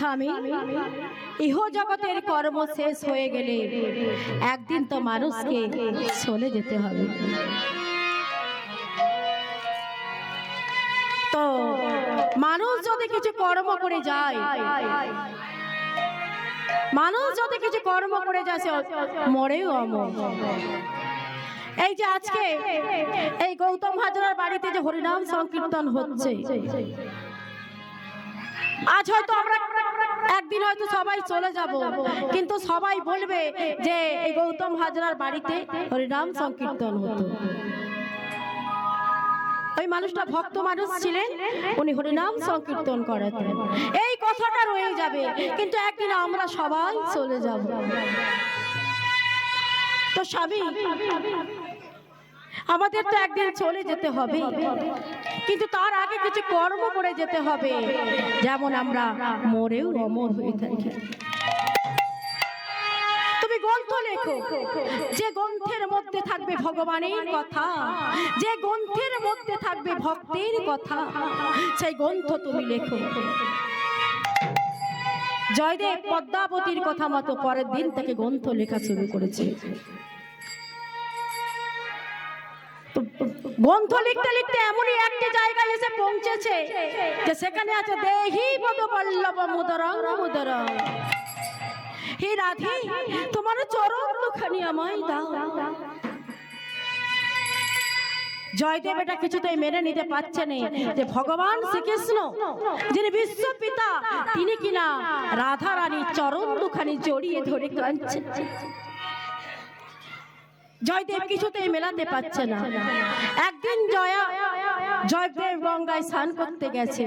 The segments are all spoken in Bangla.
স্বামী, ইহ জগতের কর্ম শেষ হয়ে গেলে একদিন তো মানুষকে চলে যেতে হবে। তো মানুষ যদি কিছু কর্ম করে যায়, মানুষ যদি কিছু কর্ম করে যায়, মরেও অমর। এই যে আজকে এই গৌতম হাজরার বাড়িতে যে হরিনাম সংকীর্তন হচ্ছে, আজ হয়তো আমরা একদিন হয়তো সবাই চলে যাব, কিন্তু সবাই বলবে যে এই গৌতম হাজরার বাড়িতে হরিনাম সংকীর্তন হতো। ওই মানুষটা ভক্ত মানুষ ছিলেন, উনি হরিনাম সংকীর্তন করাতেন, এই কথাটা রয়ে যাবে। কিন্তু একদিন আমরা সবাই চলে যাব। তো স্বামী, আমাদের তো একদিন চলে যেতে হবে, কিন্তু তার আগে কিছু কর্ম করে যেতে হবে, যেমন আমরা মরেও অমর হয়ে থাকি। তুমি গ্রন্থ লেখো, যে গ্রন্থের মধ্যে থাকবে ভগবানের কথা, যে গ্রন্থের মধ্যে থাকবে ভক্তের কথা, সেই গ্রন্থ তুমি লেখো। জয়দেব পদ্মাবতীর কথা মতো পরের দিন থেকে গ্রন্থ লেখা শুরু করেছে। গ্রন্থ লিখতে লিখতে এমনই একটি জায়গায় এসে পৌঁছেছে যে সেখানে আছে দেহি পদ পল্লব মুদরং মুদরং, হে রাধে তোমার চরণ দুখানি আমায় দাও। জয়দেব এটা কিছুতেই মেনে নিতে পারছে না যে ভগবান শ্রীকৃষ্ণ যিনি বিশ্ব পিতা, তিনি কিনা রাধা রানীর চরণ দুখানি জড়িয়ে ধরে কাঁদছে। জয়দেব কিছুতেই মেলাতে পারছে না। একদিন জয়দেব গঙ্গায় স্নান করতে গেছে,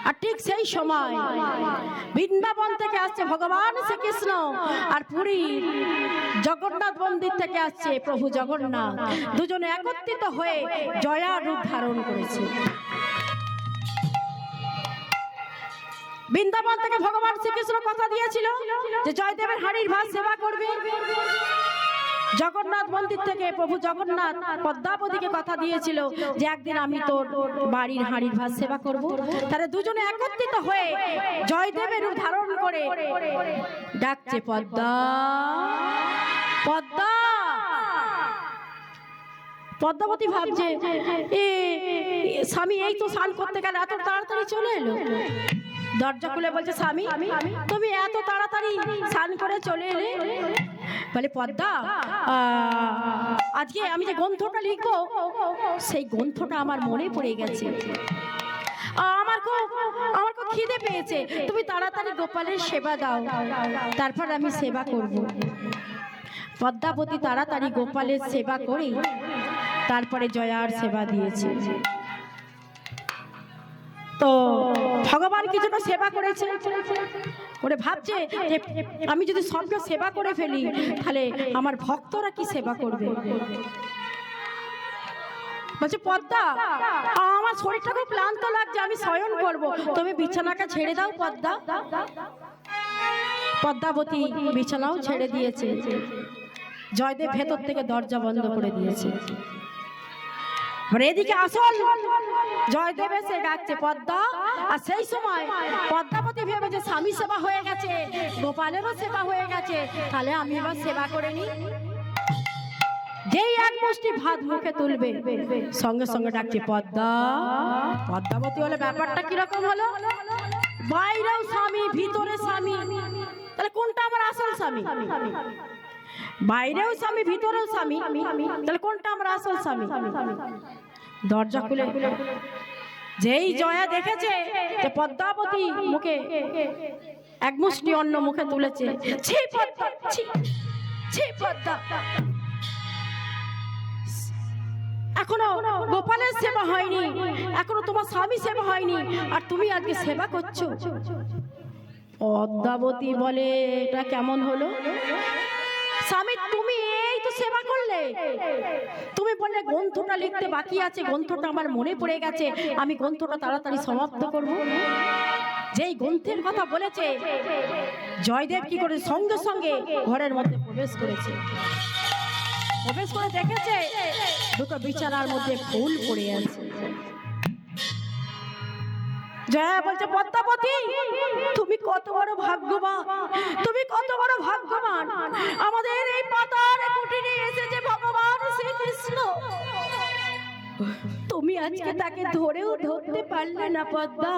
আর ঠিক সেই সময় বৃন্দাবন থেকে আসছে ভগবান শ্রীকৃষ্ণ, আর পুরী জগন্নাথ মন্দির থেকে আসছে প্রভু জগন্নাথ। দুজনে একত্রিত হয়ে জয়ার রূপ ধারণ করেছে। বৃন্দাবন থেকে ভগবান শ্রীকৃষ্ণ কথা দিয়েছিল যে জয়দেবের হাঁড়ির ভাত সেবা করবে। জগন্নাথ মন্দির থেকে প্রভু জগন্নাথ পদ্মাবতীকে কথা দিয়েছিল যে একদিন আমি তোর বাড়ির হাঁড়ির ভাত সেবা করব। তারা দুজনে একত্রিত হয়ে জয়দেবের রূপ ধারণ করে ডাকছে পদ্মা পদ্মা। পদ্মাবতী ভাবছে এ স্বামী এই তো স্নান করতে গেলে এত তাড়াতাড়ি চলে এলো। দরজা খুলে বলছে স্বামী তুমি এত তাড়াতাড়ি স্নান করে চলে এলে? বলে পদ্মা, আজকে আমি যে গ্রন্থটা লিখবো সেই গ্রন্থটা আমার মনে পড়ে গেছে, আমার খুব খিদে পেয়েছে, তুমি তাড়াতাড়ি গোপালের সেবা দাও, তারপর আমি সেবা করব। পদ্মাবতী তাড়াতাড়ি গোপালের সেবা করে তারপরে জয়ার সেবা দিয়েছে। তো ভগবান কিছুটা সেবা করেছে, ওরে ভাবছে যে আমি যদি সবটা সেবা করে ফেলি তাহলে আমার ভক্তরা কি সেবা করবে। বলছে পদ্মা, আমার শরীরটা খুব ক্লান্ত লাগছে, আমি শয়ন করব, তুমি বিছানাটা ছেড়ে দাও পদ্মা। পদ্মাবতী বিছানাও ছেড়ে দিয়েছে। জয়দেব ভেতর থেকে দরজা বন্ধ করে দিয়েছে। এদিকে আসল জয়দেব এসে ডাকছে পদ্মা, আর সেই সময় পদ্মাবতী ভেবে যে স্বামী সেবা হয়ে গেছে, গোপালেরও সেবা হয়ে গেছে, তাহলে আমি এবার সেবা করে নি। যেই এক মুষ্টি ভাত মুখে তুলবে সঙ্গে সঙ্গে ডাকছে পদ্মা। পদ্মাবতী বলে ব্যাপারটা কিরকম হলো? বাইরেও স্বামী ভিতরে স্বামী, তাহলে কোনটা আমার আসল স্বামী? বাইরেও স্বামী ভিতরেও স্বামী, তাহলে কোনটা আমার আসল স্বামী? দরজা খুলে যেই জয়া দেখেছে যে পদ্মাবতী মুখে এক মুষ্টি অন্ন মুখে তুলেছে, ছি পদ্মা, ছি ছি পদ্মা, এখনো গোপালের সেবা হয়নি, এখনো তোমার স্বামী সেবা হয়নি, আর তুমি আজকে সেবা করছো। পদ্মাবতী বলে এটা কেমন হলো? স্বামী তুমি এই তো সেবা করলে, তুমি বললে গ্রন্থটা লিখতে বাকি আছে, গ্রন্থটা আমার মনে পড়ে গেছে, আমি গ্রন্থটা তাড়াতাড়ি সমাপ্ত করব। যেই গ্রন্থের কথা বলেছে জয়দেব কি করে সঙ্গে সঙ্গে ঘরের মধ্যে প্রবেশ করেছে। প্রবেশ করে দেখেছে দুটো বিছানার মধ্যে ফুল পড়ে আছে। জয়া বলছে পদ্মাবতী তুমি কত বড় ভাগ্যবান, তুমি কত বড় ভাগ্যবান, আমাদের এই পাতার কুটিরে এসেছে ভগবান শ্রীকৃষ্ণ, তুমি আজকে তাকে ধরেও ধরতে পারলে না পদ্মা।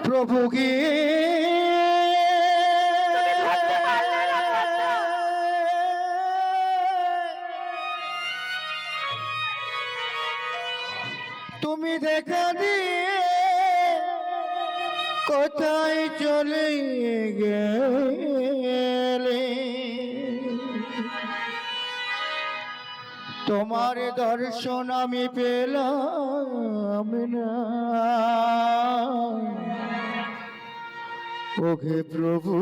প্রভু কি তুমি দেখা দিয়ে কোথায় চলে গেলে, তোমার দর্শন আমি পেলাম না ওহে প্রভু।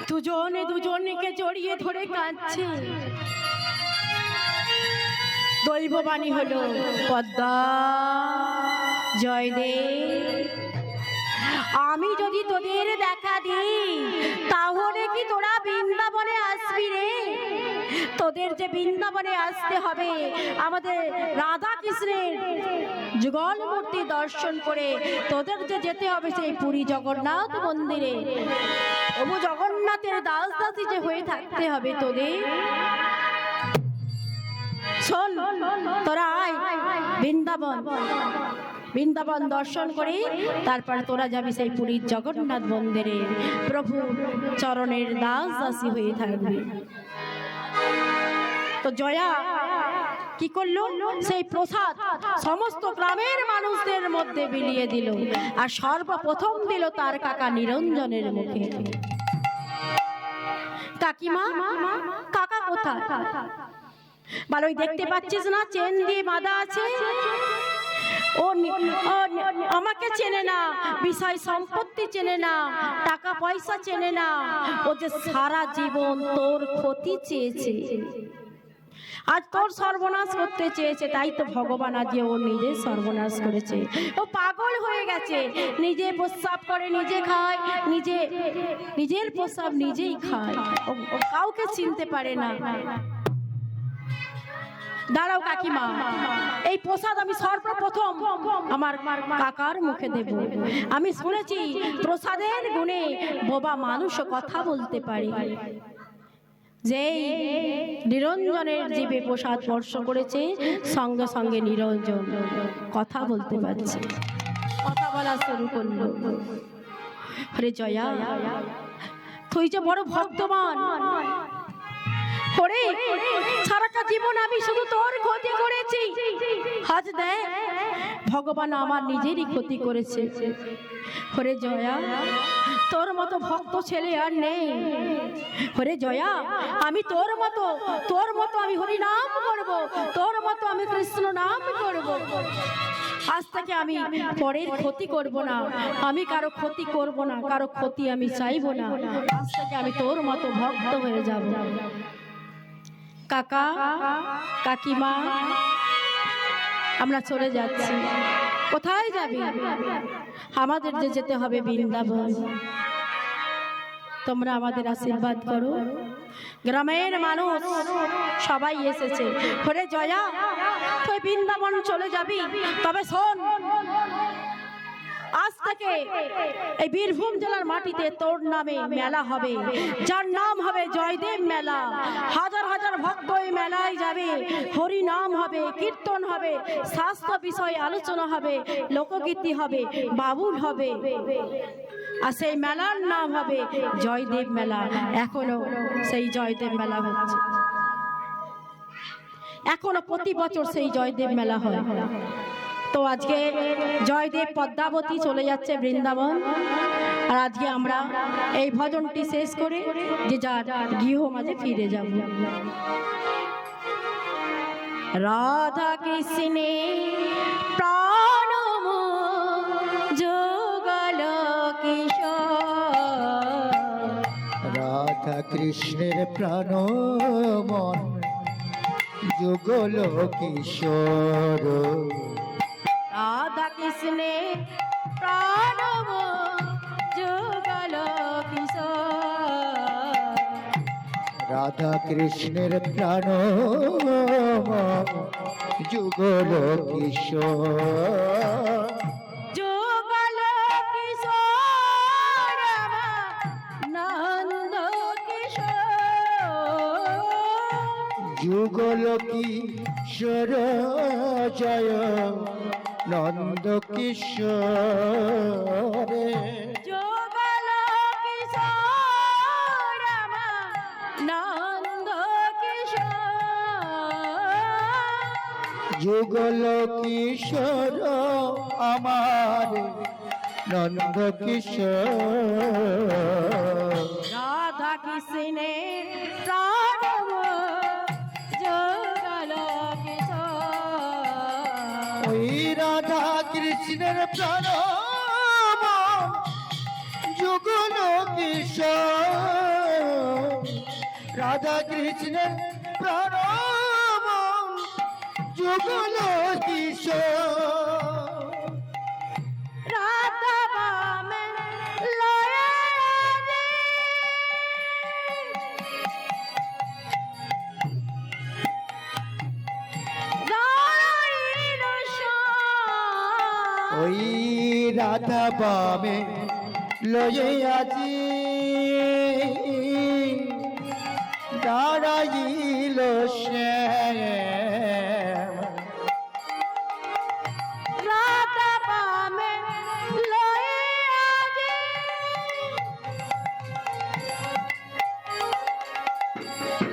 দুজনে দুজনকে জড়িয়ে ধরে কাঁদছে। দৈববাণী হলো পদ্মা জয়দেব, আমি যদি তোদের দেখা দিই তাহলে কি তোরা বৃন্দাবনে আসবি রে? তোদের যে বৃন্দাবনে আসতে হবে আমাদের রাধা কৃষ্ণের যুগল মূর্তি দর্শন করে, তোদের যে যেতে হবে সেই পুরী জগন্নাথ মন্দিরে, প্রভু জগন্নাথের দাস দাসী যে হয়ে থাকতে হবে তোদের। শোন, তোরা আয় বৃন্দাবন, বৃন্দাবন দর্শন করে তারপর তোরা যাবি সেই পুরীর জগন্নাথ মন্দিরে, প্রভু চরণের দাস দাসী হয়ে থাকবে। তো জয়া কি করলো, সেই প্রসাদ সমস্ত গ্রামের মানুষদের মধ্যে বিলিয়ে দিল, আর সর্বপ্রথম দিল তার কাকা নিরঞ্জনের মুখে। কাকিমা, কাকা কোথায়? ভালোই দেখতে পাচ্ছিস না চেন দিয়ে বাঁধা আছে, ও আমাকে চেনে না, বিষয় সম্পত্তি চেনে না, টাকা পয়সা চেনে না, ও যে সারা জীবন তোর ক্ষতি চেয়েছে, আজ তোর সর্বনাশ করতে চেয়েছে, তাই তো ভগবান আজ ও নিজে সর্বনাশ করেছে। ও পাগল হয়ে গেছে, নিজে প্রস্রাব করে নিজে খায়, নিজের প্রস্রাব নিজেই খায়, ও কাউকে চিনতে পারে না। দাঁড়াও কাকিমা, এই প্রসাদ আমি সর্বপ্রথম আমার কাকার মুখে দেব। আমি শুনেছি প্রসাদের গুণে বোবা মানুষও কথা বলতে পারে। যেই নিরঞ্জনের জীবে প্রসাদ স্পর্শ করেছে সঙ্গে সঙ্গে নিরঞ্জন কথা বলতে পারছে, কথা বলা শুরু করলো। হরে জয়া, তুই যে বড় ভক্তমান, ওরে সারাটা জীবন আমি শুধু তোর ক্ষতি করেছি, আজ দেখ ভগবান আমার নিজেরই ক্ষতি করেছে। ওরে জয়া, তোর মতো ভক্ত ছেলে আর নেই। ওরে জয়া, আমি তোর মতো আমি হরি নাম করব, তোর মতো আমি কৃষ্ণ নাম করব। আজ থেকে আমি পরের ক্ষতি করব না, আমি কারো ক্ষতি করব না, কারো ক্ষতি আমি চাইব না। আজ থেকে আমি তোর মতো ভক্ত হয়ে যাব। কাকা, কাকিমা, আমরা চলে যাচ্ছি। কোথায় যাবি? আমাদের যে যেতে হবে বৃন্দাবন। তোমরা আমাদের আশীর্বাদ করো। গ্রামের মানুষ সবাই এসেছে। ওরে জয়া, তুই বৃন্দাবন চলে যাবি, তবে শোন, আজ থেকে এই বীরভূম জেলার মাটিতে তোর নামে মেলা হবে, যার নাম হবে জয়দেব মেলা। হাজার হাজার ভক্ত এই মেলায় যাবে, হরি নাম হবে, কীর্তন হবে, শাস্ত্র বিষয়ে আলোচনা হবে, লোকগীতি হবে, বাউল হবে, আর সেই মেলার নাম হবে জয়দেব মেলা। এখনো সেই জয়দেব মেলা হচ্ছে, এখনো প্রতি বছর সেই জয়দেব মেলা হয়। তো আজকে জয়দেব পদ্মাবতী চলে যাচ্ছে বৃন্দাবন, আর আজকে আমরা এই ভজনটি শেষ করে যে যার গৃহ মাঝে ফিরে যাব। রাধা কৃষ্ণে প্রাণ যুগল কিশোর, রাধা কৃষ্ণের প্রাণ মন যুগল কিশোর, রাধা কৃষ্ণে প্রাণ যুগল কিশোর, রাধা কৃষ্ণের প্রাণ যুগল কিশোর যুগল কিশোর নন্দ কিশোর যুগল কিশোর জয় নন্দ কিশোরে যুগল কিশোর নন্দ কিশোর যুগল কিশোর আমার নন্দ কিশোর রাধা কৃষ্ণের প্রাণ যুগল কিশোর ওই রাধা কৃষ্ণের প্রাণ যুগল কিশোর রাধা কৃষ্ণের প্রাণ যুগল কিশোর রাধা বামে লয়ে দে দাঁড়াইল শ্যাম। ওই রাধা বামে লয়ে আজি দাঁড়াইল শ্যাম রাধা বামে লয়ে দে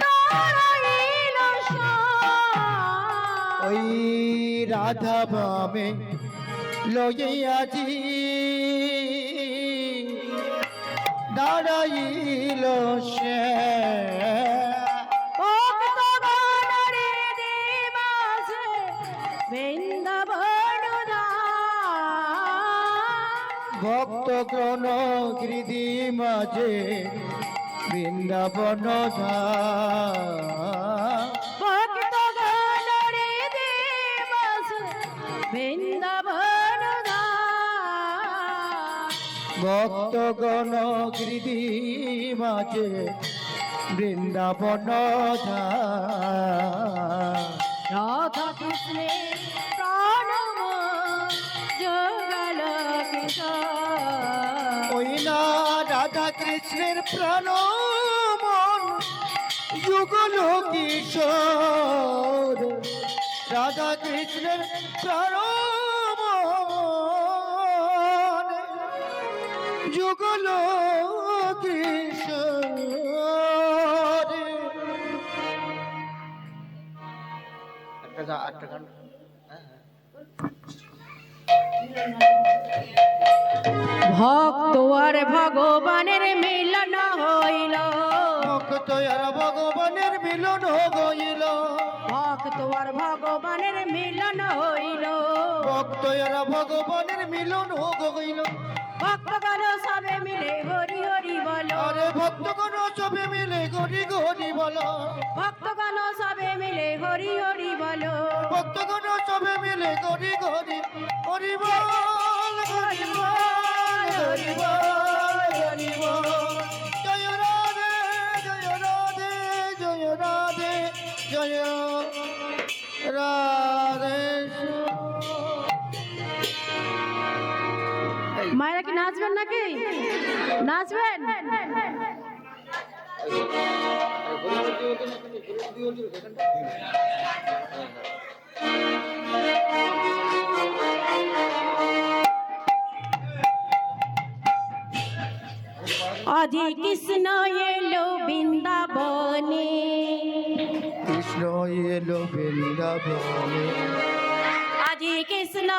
দাঁড়াইল শ্যাম। ওই রাধা বামে লয়ে আজি দাঁড়াইল শ্যাম ভক্তগণরে দিবসে বৃন্দাবন ধাম। ভক্তগণ হৃদি মাঝে বৃন্দাবন ধাম ভক্তগণরে দিবসে বৃন্দাবন ধাম। ভক্তগণ হৃদি মাঝে বৃন্দাবন ধাম রাধা কৃষ্ণের প্রণম যুগল কিশোর ওই না রাধা কৃষ্ণের প্রাণ মন যুগল কিশোর রাধা কৃষ্ণের প্রাণ মন যুগল কিশোর একটা গান ভক্ত আর ভগবানের মিলন হইল ভক্ত আর ভগবানের মিলন হইল ভক্ত আর ভগবানের মিলন হইল ভক্ত আর ভগবানের মিলন হইল ভক্তগণ সবে মিলে হরি হরি বলো আরে ভক্তগণ সবে মিলে গরি গরি বলো ভক্তগণ সবে মিলে হরি হরি বলো ভক্তগণ সবে মিলে গরি গরি হরি বল হরি বল হরি বল হরি বল জয় রাধে জয় রাধে জয় রাধে জয় রাধে মায়েরা কি নাচবেন নাকি নাচবেন আজি কৃষ্ণ এলো বৃন্দাবনে কৃষ্ণ এলো বৃন্দাবনে আজি কৃষ্ণ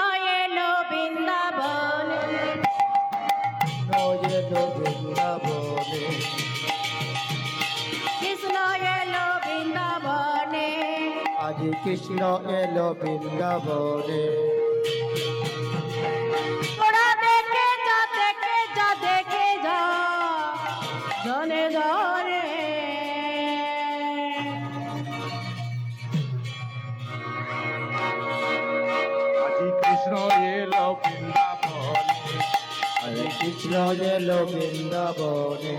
এলো বৃন্দাবনে এলো বৃন্দাবনে কৃষ্ণ এলো বৃন্দাবনে আজ কৃষ্ণ এলো বৃন্দাবনে তোরা দেখে যা দেখে যা দেখে যা জনে জনে আজি কৃষ্ণ এলো বৃন্দাবনে আজ কৃষ্ণ এলো বৃন্দাবনে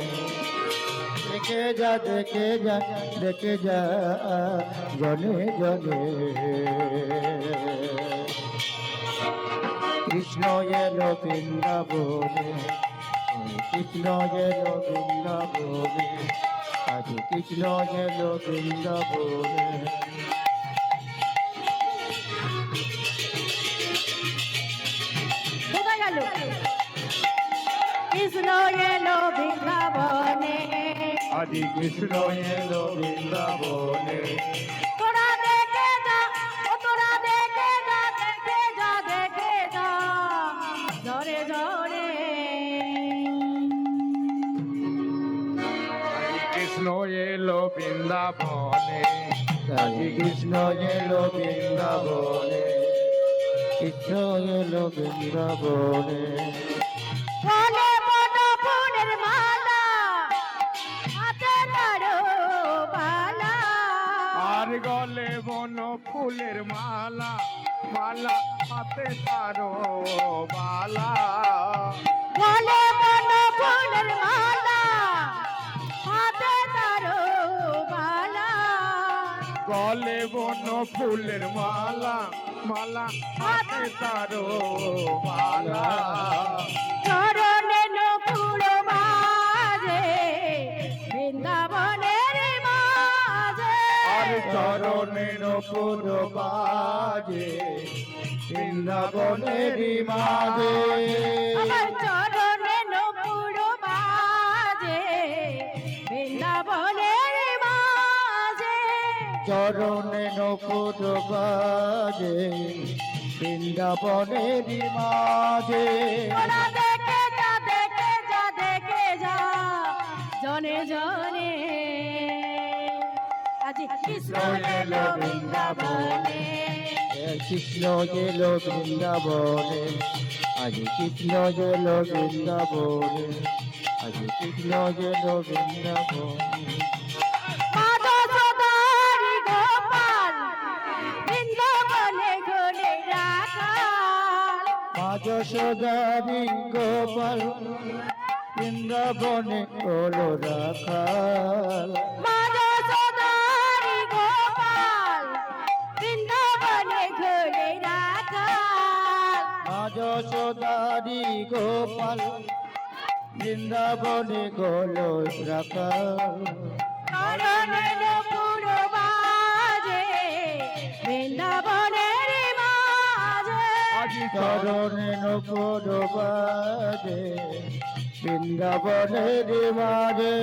দেখে যা দেখে যা দেখে যা জনে জনে কৃষ্ণ এলো বৃন্দাবনে কৃষ্ণ এলো বৃন্দাবনে আজ কৃষ্ণ এলো বৃন্দাবনে কোথায় গেল? কৃষ্ণ এলো বৃন্দাবনে, আজি কৃষ্ণ এলো বৃন্দাবনে তোরা দেখে যা, ও তোরা দেখে যা, দেখে যা, দেখে যা, জোরে জোরে। আজি কৃষ্ণ এলো বৃন্দাবনে আজি কৃষ্ণ এলো বৃন্দাবনে কৃষ্ণ এলো বৃন্দাবনে গলে বড় ফুলের মালা, হাতে তারো বালা, আর গলে বন ফুলের মালা মালা হাতে তারো বালা গলে বড় ফুলের মালা, হাতে তারো বালা, গলে বন ফুলের মালা মালা হাতে তারো বালা চরণে নকুল বাজে বৃন্দাবনের মাঝে, আর চরণের পুর বাজে বৃন্দাবনের মাঝে আমার চরণে নকুল বাজে বৃন্দাবনের মাঝে, চরণের পুর বাজে বৃন্দাবনের মাঝে তোরা দেখে যা, দেখে যা, দেখে যা, জনে জনে আজি কৃষ্ণ এলো বৃন্দাবনে, কৃষ্ণ এলো বৃন্দাবনে আজ কৃষ্ণ এলো বৃন্দাবনে আজ কৃষ্ণ এলো বৃন্দাবনে মাধব সদারি গোপাল বৃন্দাবনে ঘরে রাখাল, মাঝ সদারি গোপাল বৃন্দাবনে হলো রাখাল মাধব সদারি গোপাল বৃন্দাবনে ঘরে রাখাল, মাঝ সদারি গোপাল বৃন্দাবনে হলো রাখাল চরণে নকুল বাজে বৃন্দাবনের মাঝে, আজি চরণের পুর বাজে বৃন্দাবনের মাঝে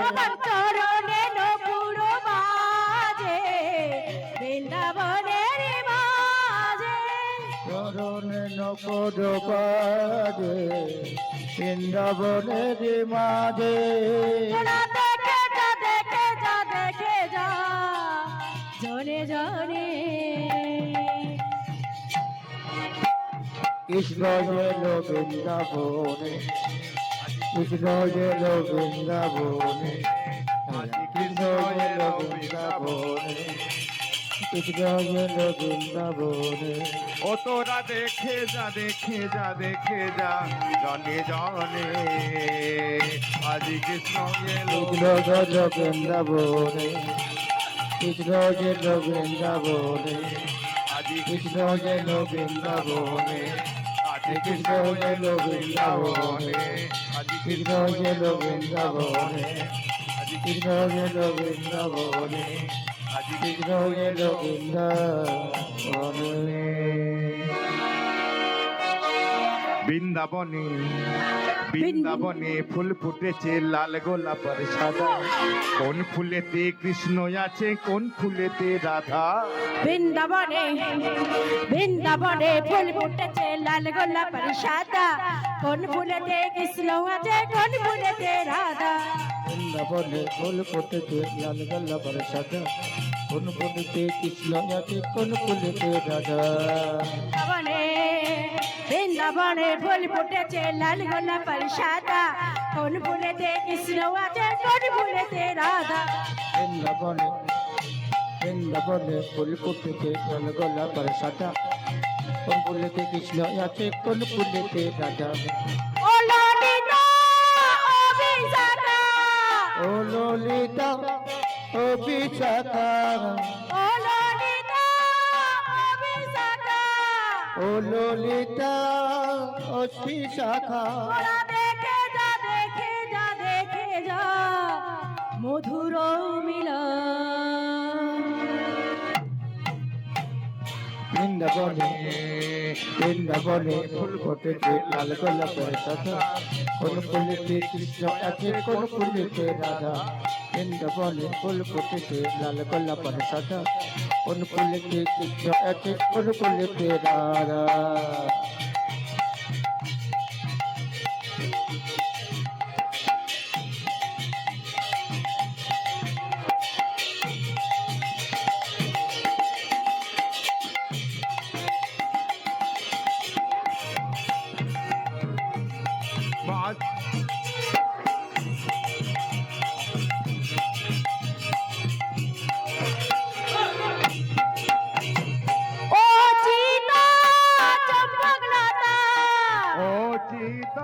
আমার চরণে নকুল বাজে বৃন্দাবনের মাঝে, চরণের পুর বাজে বৃন্দাবনের মাঝে তোরা দেখে যা, দেখে যা, দেখে যা, জনে জনে কৃষ্ণ এলো বৃন্দাবনে কৃষ্ণ এলো বৃন্দাবনে কৃষ্ণ এলো বৃন্দাবনে কৃষ্ণ এলো বৃন্দাবনে ও তোরা দেখে যা দেখে যা দেখে যা জনে জনে আজি কৃষ্ণ এলো কৃষ্ণ এলো বৃন্দাবনে কৃষ্ণ এলো বৃন্দাবনে আজি কৃষ্ণ এলো বৃন্দাবনে আজি কৃষ্ণ এলো বৃন্দাবনে আজি কৃষ্ণ এলো বৃন্দাবনে আজি কৃষ্ণ এলো বৃন্দাবনে আজি কৃষ্ণ এলো বৃন্দাবনে বৃন্দাবনে বৃন্দাবনে ফুল ফুটেছে লাল গোলাপের সাদা কোন ফুলেতে কৃষ্ণ আছে কোন ফুলেতে রাধা বৃন্দাবনে বৃন্দাবনে ফুল ফুটেছে লাল গোলাপের সাদা, কোন ফুলেতে কৃষ্ণ আছে কোন ফুলেতে রাধা, বৃন্দাবনে ফুল ফুটেছে লাল গোলাপের সাদা কোন ফুলেতে কৃষ্ণ আছে কোন ফুলেতে রাধা বৃন্দাবনে বৃন্দাবনে ফুল ফুটেছে লাল গোলাপের সাদা, কোন ফুলেতে কৃষ্ণ আছে কোন ফুলেতে রাধা, বৃন্দাবনে বৃন্দাবনে ফুল ফুটেছে লাল গোলাপের সাদা কোন ফুলেতে কৃষ্ণ আছে কোন ফুলেতে রাধা ও ললিতা ও বিশাখা, ও ললিতা ও বিশাখা ও ললিতা ও বিশাখা ও ললিতা ও বিশাখা ওরা দেখে যা দেখে যা দেখে যা মধুর মিলন বৃন্দাবনে বৃন্দাবনে ফুল ফুটেছে লাল গোলাপের সাথে কোন ফুলেতে কৃষ্ণ আছে কোন ফুলেতে রাধা বৃন্দাবনে ফুল ফুটেছে লাল গোলাপের সাথে কোন ফুলেতে কৃষ্ণ আছে কোন ফুলেতে রাধা বাজ ও চিতা চম্পকলতা ও চিতা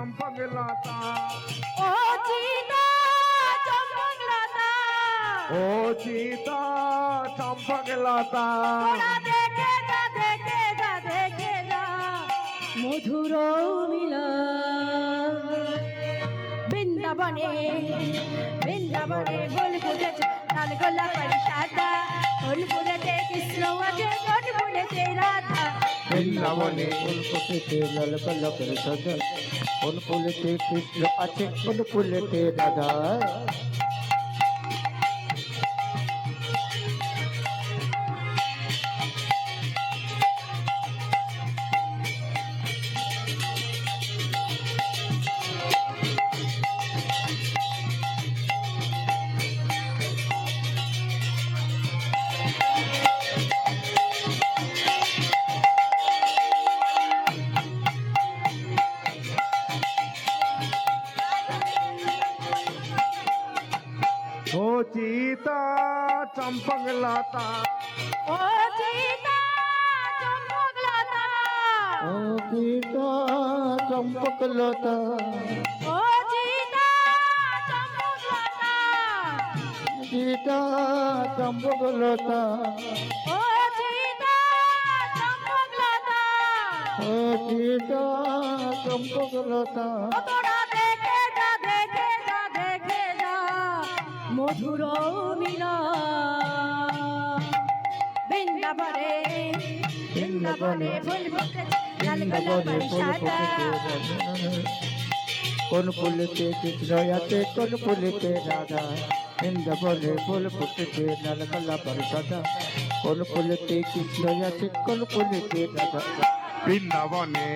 চম্পকলতা ও চিতা চম্পকলতা ও চিতা চম্পকলতা ওরা দেখে যা দেখে যা দেখে যা মধুর মিলন বৃন্দাবনে বৃন্দাবনে ফুল ফুটেছে লাল গোলাপের সাদা ফুল ফুলেতে কৃষ্ণ আছে কোন ফুলেতে রাধা বৃন্দাবনে ফুল ফুটেছে লাল গোলাপের সাথে কোন ফুলেতে কৃষ্ণ আছে কোন ফুলেতে রাধা ও চিতা চম্পকলতা ও চিতা চম্পকলতা ও গীতা চম্পকলতা ও চিতা চম্পকলতা গীতা চম্পকলতা ও চিতা চম্পকলতা ও গীতা চম্পকলতা ও তোরা দেখে যা দেখে যা দেখে যা মধুর মিলন বৃন্দাবনে বৃন্দাবনে ফুল ফুটেছে লাল গোলাপের সাদা কোন ফুলেতে কৃষ্ণ আছে কোন ফুলেতে রাধা বৃন্দাবনে ফুল ফুটেছে লাল গোলাপের সাদা কোন ফুলেতে কৃষ্ণ আছে কোন ফুলেতে রাধা বৃন্দাবনে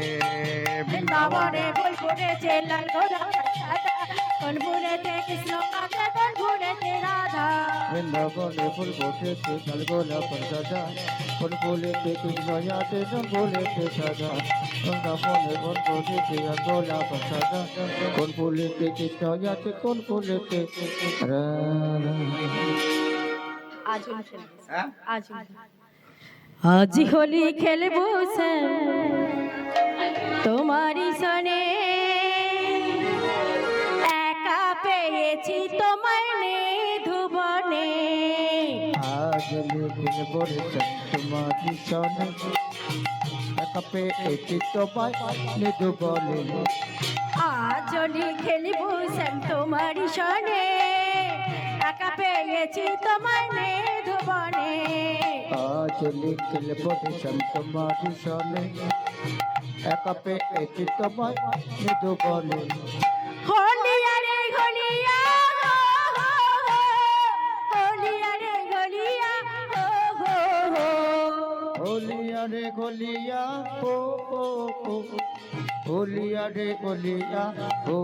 বৃন্দাবনে ফুল ফুটেছে লাল গোলাপের সাদা কোন ফুলেতে কৃষ্ণ আছে কোন ফুলেতে রাধা বৃন্দাবনে ফুল ফুটেছে লাল গোলাপের সাদা কোন ফুলেতে কৃষ্ণ আছে কোন ফুলেতে রাধা বৃন্দাবনে ফুল ফুটেছে লাল গোলাপের সাদা কোন ফুলেতে কৃষ্ণ আছে কোন ফুলেতে রাধা আজ হোলি খেলবো স্যার তোমারই সনে একা পেয়েছি তোমার ধুবনে আজ লেখিন বলেছেন তোমার সনে একা পেয়েছি তোমায় নিধু বলে আজ হোলি খেলবো স্যার তোমারই সনে একা পেয়েছি তোমার ধুবনে আজ লিখিল বলেছেন তোমার সনে একা পেয়েছি তোমায় নিধু বলে হোলিয়া রে হোলিয়া হোলিয়া রে হোলিয়া होलिया रे गोलिया हो होलिया रे गोलिया हो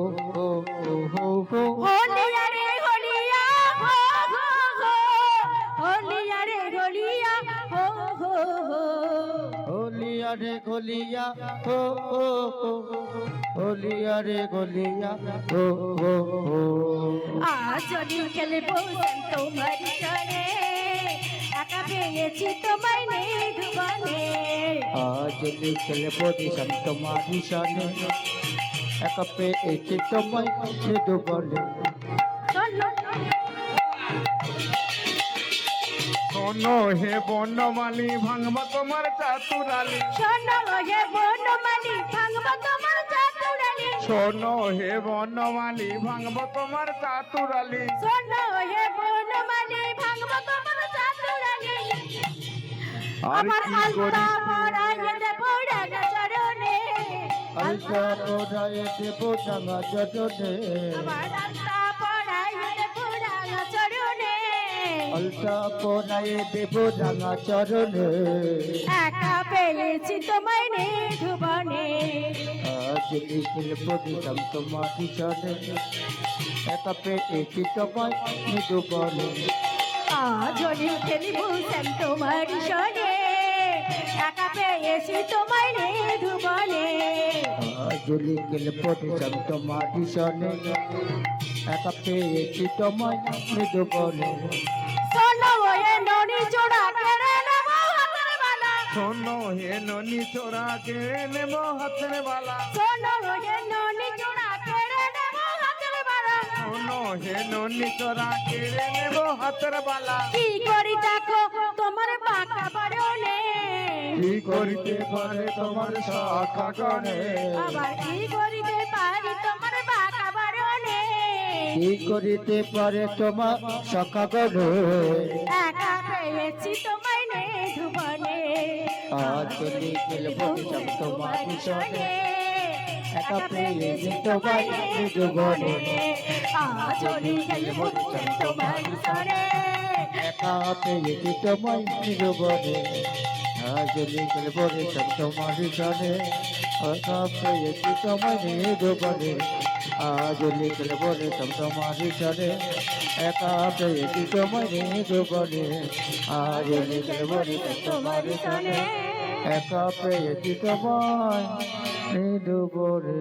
होलिया रे होलिया होलिया रे होलिया होलिया रे गोलिया हो होलिया रे गोलिया हो आज होली खेलबो তোমার সনে একা পেয়েছি তোমায় ধুবনে आज लिखल बोधि संत माधुशाने एक पे एक तो मैं निधु बोले শোনো শোনো হে বনমালী ভাঙব তোমার চাতুরালি শোনো হে বনমালী ভাঙব তোমার চাতুরালি শোনো হে বনমালী ভাঙব তোমার চাতুরালি শোনো হে বনমালী ভাঙব তোমার চাতুরালি আর আমার কি করি আলতা পরাইয়ে দেব রাঙা চরণে আলতা পরায়ে দেব রাঙা চরণে আমার আলতা পরাইয়ে দেব রাঙা চরণে আলতা পরায়ে দেব রাঙা চরণে একা পেয়েছি তোমায় নিধুবনে আজ নিখিল পরিতাম তোমার পিছনে একা পেয়েছি তোমায় মৃদুবনে আজ খেলিব শ্যাম তোমার শোনে একা পেয়েছি তোমায় নিধুবনে আজ নিখিল পরিতাম তোমার পিছনে একা পেয়েছি তোমায় মৃদুবনে শোনো এ ননি জোড়া কেড়ে নেব হাতের বালা শোনো হে ননি চোরা কেড়ে নেব হাতের বালা শোনো এ ননি জোড়া কেড়ে নেব হাতের বালা শোনো হে ননি চোরা কেড়ে নেব হাতের বালা কি করি দেখো তোমার বাঁকা বারণে কি করিতে পারে তোমার শাখা গণে আবার কি করিতে পারি তোমার বাঁকা বারণে কি করিতে পারে তোমার শাখা গণে একা পেয়েছি তোমায় নিধুবনে আজ নিখিল পরিতাম তোমার পিছনে একা পেয়েছি তোমায় মৃদুবনে আজ নিখিল পরিতাম তোমার পিছনে একা পেয়েছি তোমায় মৃদুবনে আজ নিখিল পরিতাম তোমার পিছনে একা পেয়েছি তোমায় মৃদুবনে আজ নিখিল পরিতাম তোমার পিছনে একা পেয়েছি তোমায় মৃদুবনে আজ নিখিল পরিতাম তোমার পিছনে একা পেয়েছি তোমায় মৃদুবনে